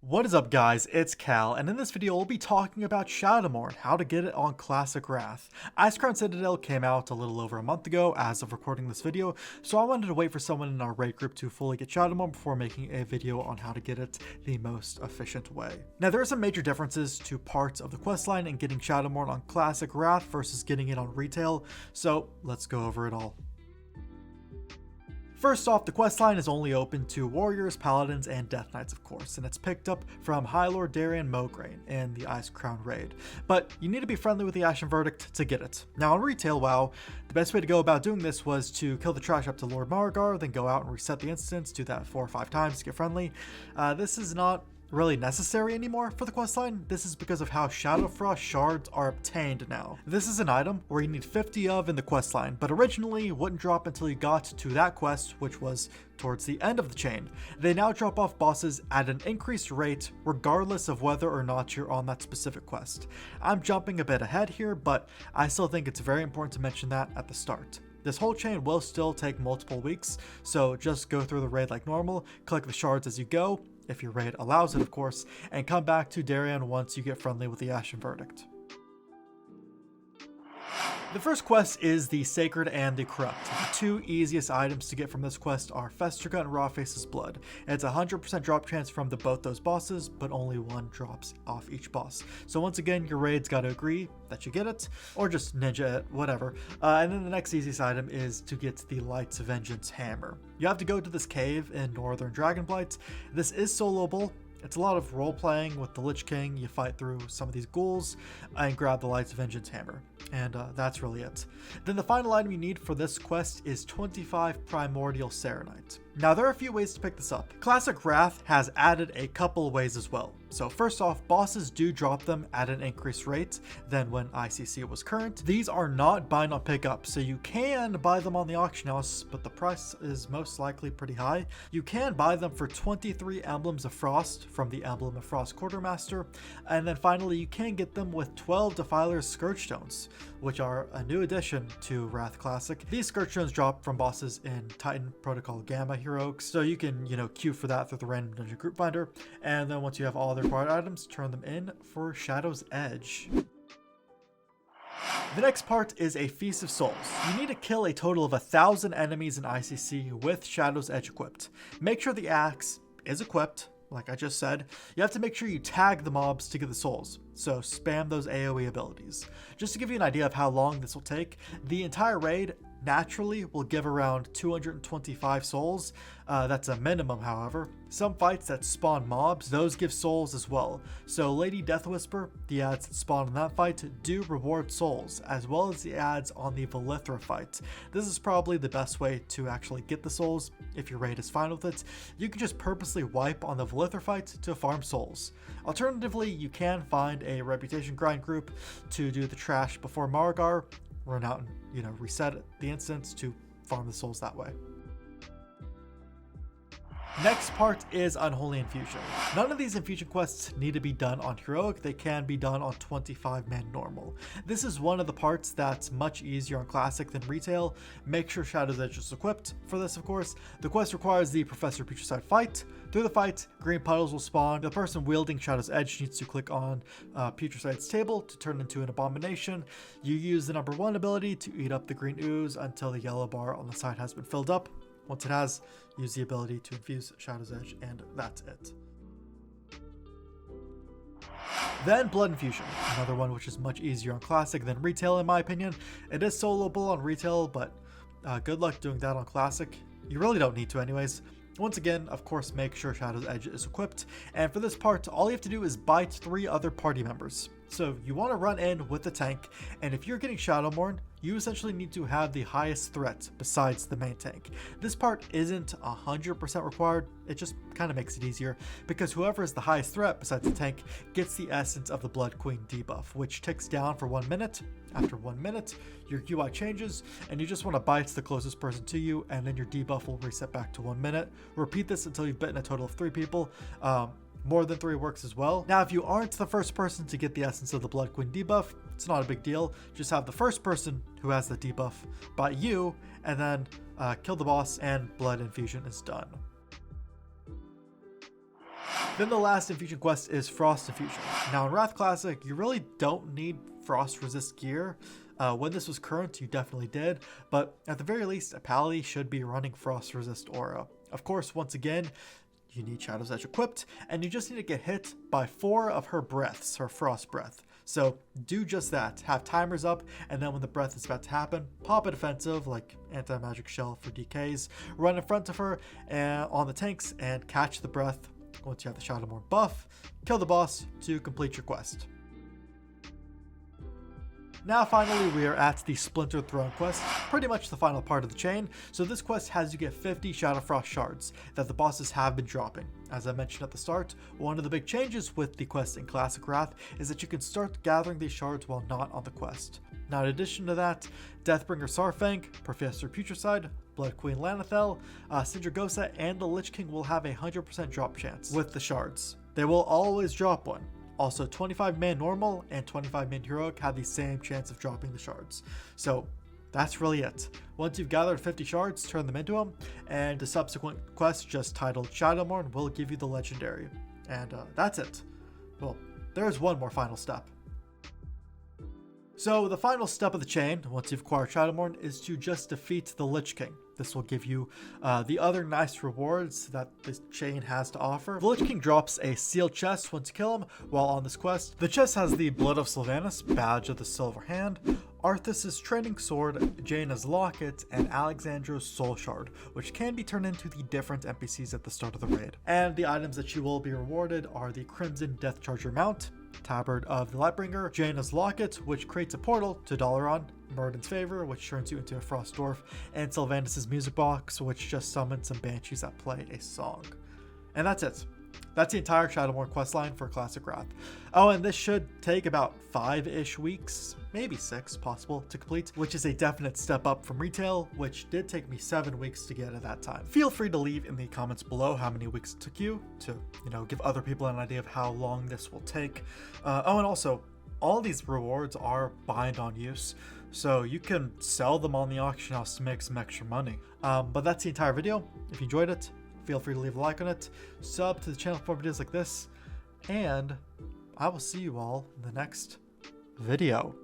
What is up guys, it's Cal, and in this video we'll be talking about SHADOWMOURNE, how to get it on Classic Wrath. Icecrown Citadel came out a little over a month ago as of recording this video, so I wanted to wait for someone in our raid group to fully get SHADOWMOURNE before making a video on how to get it the most efficient way. Now there are some major differences to parts of the questline in getting SHADOWMOURNE on Classic Wrath versus getting it on retail, so let's go over it all. First off, the questline is only open to Warriors, Paladins, and Death Knights of course, and it's picked up from High Lord Darian Mograine in the Icecrown raid. But you need to be friendly with the Ashen Verdict to get it. Now on retail WoW, the best way to go about doing this was to kill the trash up to Lord Margar, then go out and reset the instance, do that 4 or 5 times to get friendly. This is not really necessary anymore for the questline. This is because of how Shadowfrost shards are obtained now. This is an item where you need 50 of in the questline, but originally wouldn't drop until you got to that quest, which was towards the end of the chain. They now drop off bosses at an increased rate regardless of whether or not you're on that specific quest. I'm jumping a bit ahead here, but I still think it's very important to mention that at the start. This whole chain will still take multiple weeks, so just go through the raid like normal, collect the shards as you go, if your raid allows it of course, and come back to Darian once you get friendly with the Ashen Verdict. The first quest is the Sacred and the Corrupt. The two easiest items to get from this quest are Festergut and Rawface's Blood. It's a 100% drop chance from both those bosses, but only one drops off each boss. So once again, your raid's got to agree that you get it, or just ninja it, whatever. And then the next easiest item is to get the Light's Vengeance Hammer. You have to go to this cave in Northern Dragonblight. This is soloable. It's a lot of role playing with the Lich King. You fight through some of these ghouls and grab the Light's Vengeance Hammer. And that's really it. Then the final item you need for this quest is 25 Primordial Serenite. Now there are a few ways to pick this up. Classic Wrath has added a couple ways as well. So first off, bosses do drop them at an increased rate than when ICC was current. These are not bind on pickup, so you can buy them on the auction house, but the price is most likely pretty high. You can buy them for 23 Emblems of Frost from the Emblem of Frost Quartermaster, and then finally you can get them with 12 Defiler's Scourge Stones, which are a new addition to Wrath Classic. These Scourge Stones drop from bosses in Titan Protocol Gamma heroics, so you can, queue for that through the random dungeon group finder, and then once you have all the required items, turn them in for Shadow's Edge. The next part is a Feast of Souls. You need to kill a total of 1,000 enemies in ICC with Shadow's Edge equipped. Make sure the axe is equipped, like I just said. You have to make sure you tag the mobs to get the souls, so spam those AoE abilities. Just to give you an idea of how long this will take, the entire raid naturally will give around 225 souls. That's a minimum, however. Some fights that spawn mobs, those give souls as well. So Lady Death Whisper, the ads that spawn in that fight do reward souls, as well as the ads on the Valithra fight. This is probably the best way to actually get the souls if your raid is fine with it. You can just purposely wipe on the Valithra fight to farm souls. Alternatively, you can find a reputation grind group to do the trash before Margar, run out and reset the instance to farm the souls that way. Next part is Unholy Infusion. None of these infusion quests need to be done on heroic, they can be done on 25-man normal. This is one of the parts that's much easier on classic than retail. Make sure Shadow's Edge is equipped for this of course. The quest requires the Professor Putricide fight. Through the fight, green puddles will spawn. The person wielding Shadow's Edge needs to click on Putricide's table to turn into an abomination. You use the number 1 ability to eat up the green ooze until the yellow bar on the side has been filled up. Once it has, use the ability to infuse Shadow's Edge, and that's it. Then Blood Infusion, another one which is much easier on Classic than retail in my opinion. It is soloable on retail, but good luck doing that on Classic. You really don't need to anyways. Once again, of course, make sure Shadow's Edge is equipped, and for this part, all you have to do is bite 3 other party members. So you want to run in with the tank, and if you're getting SHADOWMOURNE, you essentially need to have the highest threat besides the main tank. This part isn't 100% required, it just kind of makes it easier, because whoever is the highest threat besides the tank gets the essence of the Blood Queen debuff, which ticks down for 1 minute. After 1 minute, your UI changes, and you just want to bite the closest person to you, and then your debuff will reset back to 1 minute. Repeat this until you've bitten a total of 3 people. More than 3 works as well. Now, if you aren't the first person to get the essence of the Blood Queen debuff, it's not a big deal. Just have the first person who has the debuff bite you, and then kill the boss, and Blood Infusion is done. Then the last infusion quest is Frost Infusion. Now in Wrath Classic, you really don't need frost resist gear. When this was current, you definitely did, but at the very least, a Pally should be running frost resist aura. Of course, once again, you need Shadow's Edge equipped, and you just need to get hit by 4 of her breaths, her frost breath. So do just that, have timers up, and then when the breath is about to happen, pop a defensive like anti-magic shell for DKs, run in front of her and on the tanks and catch the breath. Once you have the SHADOWMOURNE buff, kill the boss to complete your quest. Now finally we are at the Splinter Throne quest, pretty much the final part of the chain. So this quest has you get 50 Shadowfrost shards that the bosses have been dropping. As I mentioned at the start, one of the big changes with the quest in Classic Wrath is that you can start gathering these shards while not on the quest. Now in addition to that, Deathbringer Sarfang, Professor Putricide, Blood Queen Lanethel, Sindragosa, and the Lich King will have a 100% drop chance with the shards. They will always drop one. Also, 25-man normal and 25-man heroic have the same chance of dropping the shards. So that's really it. Once you've gathered 50 shards, turn them into them, and the subsequent quest just titled SHADOWMOURNE will give you the legendary. And that's it. Well, there's one more final step. So the final step of the chain, once you've acquired SHADOWMOURNE, is to just defeat the Lich King. This will give you the other nice rewards that this chain has to offer. The Lich King drops a sealed chest once you kill him while on this quest. The chest has the Blood of Sylvanas, Badge of the Silver Hand, Arthas' Training Sword, Jaina's Locket, and Alexandra's Soul Shard, which can be turned into the different NPCs at the start of the raid. And the items that you will be rewarded are the Crimson Death Charger Mount, Tabard of the Lightbringer, Jaina's Locket, which creates a portal to Dalaran, Murden's Favor, which turns you into a Frost Dwarf, and Sylvanas' Music Box, which just summons some banshees that play a song. And that's it. That's the entire SHADOWMOURNE questline for Classic Wrath. Oh, and this should take about 5-ish weeks, maybe 6 possible to complete, which is a definite step up from retail, which did take me 7 weeks to get at that time. Feel free to leave in the comments below how many weeks it took you to, give other people an idea of how long this will take. Oh, and also, all these rewards are bind on use, so you can sell them on the auction house to make some extra money. But that's the entire video. If you enjoyed it, feel free to leave a like on it, sub to the channel for more videos like this, and I will see you all in the next video.